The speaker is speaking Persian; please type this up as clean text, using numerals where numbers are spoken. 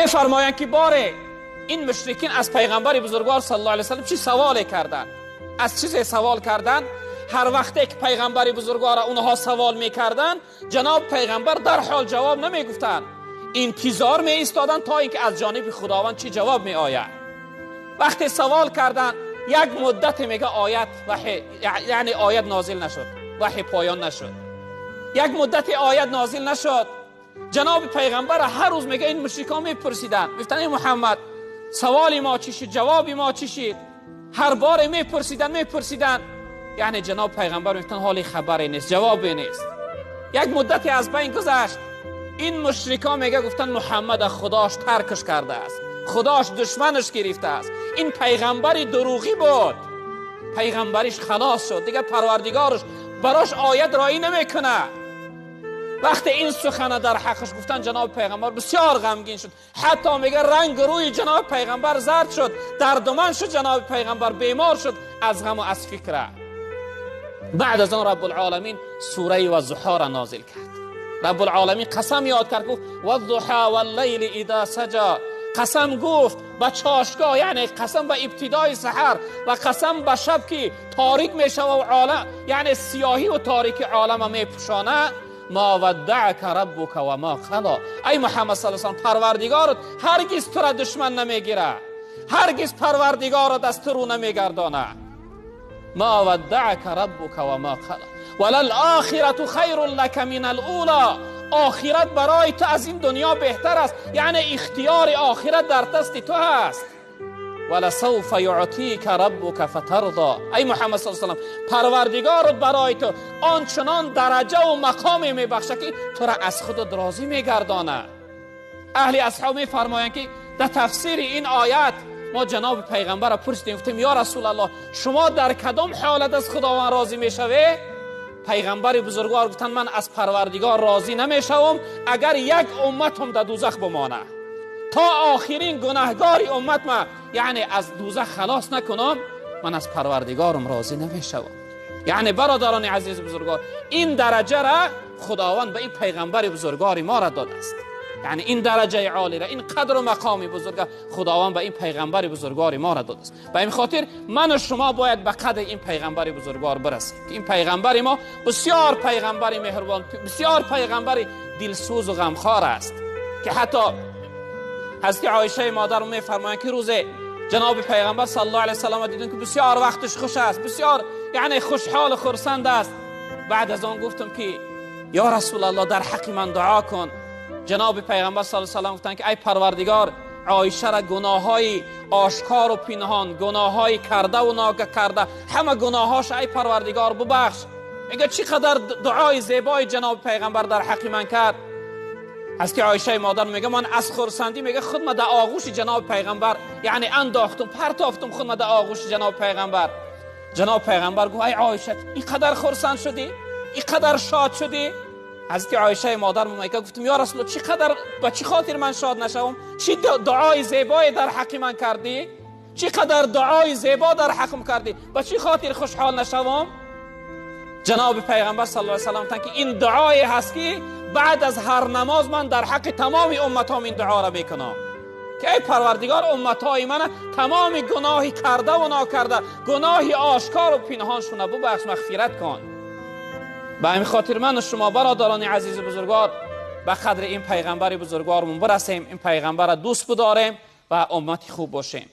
میفرمایند که باره این مشرکین از پیغمبر بزرگوار صلی الله علیه و سلم چی سوال کردن؟ از چیز سوال کردن؟ هر وقتی که پیغمبر بزرگوار اونها سوال میکردن، جناب پیغمبر در حال جواب نمیگفتن، انتظار می ایستادن تا اینکه از جانب خداوند چی جواب می آید. وقتی سوال کردن یک مدت میگه آیت وحی، یعنی آیت نازل نشد، وحی پایان نشد، یک مدت آیت نازل نشد. جناب پیغمبر هر روز میگه این مشرکان میپرسیدن، میگفتن ای محمد سوالی ما چی شد، جوابی ما چی شد، هر بار میپرسیدن. یعنی جناب پیغمبر میگفتن حالی خبری نیست، جوابی نیست. یک مدتی از بین گذشت، این مشرکان میگه گفتن محمد خداش ترکش کرده است، خداش دشمنش گرفته است، این پیغمبری دروغی بود، پیغمبریش خلاص شد، دیگه پروردگارش براش آیت رایی نمیکنه. وقتی این سخن در حقش گفتن، جناب پیغمبر بسیار غمگین شد، حتی میگه رنگ روی جناب پیغمبر زرد شد، دردمند شد، جناب پیغمبر بیمار شد از غم و از فکر. بعد از آن رب العالمین سوره والضحی را نازل کرد. رب العالمین قسم یاد کرد، گفت والضحی واللیل اذا سجی، قسم گفت به چاشتگاه، یعنی قسم به ابتدای سحر، و قسم به شب که تاریک میشه و عالم، یعنی سیاهی و تاریک عالم میپوشانه. ما ودعک ربک و ما قلی، ای محمد صلی الله علیه و سلم پروردگارت هرگز تو را دشمن نمیگیره، هرگز پروردگارت از تو رو نمیگردانه. ما ودعک ربک و ما قلی وللآخرة خیر لک من الاولی، آخرت برای تو از این دنیا بهتر است، یعنی اختیار آخرت در دست تو هست. ولسوف یعطیک ربک فترضی، ای محمد صلی الله علیه و سلم پروردگارت برای تو آنچنان درجه و مقامی میبخشه که تو را از خود راضی میگردانه. اهل اصحاب میفرمایند که در تفسیر این آیت ما جناب پیغمبر را پرسیدیم، گفتیم یا رسول الله شما در کدام حالت از خداوند راضی میشوی؟ پیغمبر بزرگوار گفتند من از پروردگار راضی نمیشوم اگر یک امتم در دوزخ بمانه، تا آخرین گناهگاری امت ما یعنی از دوزخ خلاص نکنم، من از پروردگارم راضی نمیشوم. یعنی برادران عزیز بزرگوار، این درجه را خداوند به این پیغمبر بزرگوار ما را داده است، یعنی این درجه عالی را، این قدر و مقامی بزرگ خداوند به این پیغمبر بزرگوار ما را داده است. به این خاطر من و شما باید به قدر این پیغمبر بزرگوار برسیم که این پیغمبر ما بسیار پیغمبر مهربان، بسیار پیغمبر دلسوز و غمخوار است، که حتی حضرت عایشه مادر میفرمایند که روز جناب پیغمبر صلی الله علیه و سلم دیدن که بسیار وقتش خوش است، بسیار یعنی خوشحال و خرسند است. بعد از آن گفتم که یا رسول الله در حق من دعا کن. جناب پیغمبر صلی الله علیه و سلم گفتند که ای پروردگار عایشه را گناههای آشکار و پنهان، گناههای کرده و ناکرده، همه گناهاش ای پروردگار ببخش. میگه چقدر دعای زیبای جناب پیغمبر در حق من کرد. حضرت عایشه مادر میگه من از خرسندی میگه خود ما در آغوش جناب پیغمبر یعنی انداختم، پرتافتم خود ما در آغوش جناب پیغمبر. جناب پیغمبر گفت ای عایشه اینقدر خرسند شدی، اینقدر شاد شدی؟ حضرت عایشه مادر میگه گفتم یا رسول الله چقدر با چه خاطر من شاد نشوم؟ چه دعای زیبای در حق من کردی؟ چقدر دعای زیبا در حقم کردی، با چه خاطر خوشحال نشوم؟ جناب پیغمبر صلی الله علیه و سلم که این دعای هست که بعد از هر نماز من در حق تمام امتام این دعا را میکنم که ای پروردگار امتای من تمام گناهی کرده و ناکرده، گناهی آشکار و پنهانشون ببخش، مغفرت کن. به این خاطر من و شما برادران عزیز بزرگوار به قدر این پیغمبر بزرگوارمون برسیم، این پیغمبر را دوست بداریم و امتی خوب باشیم.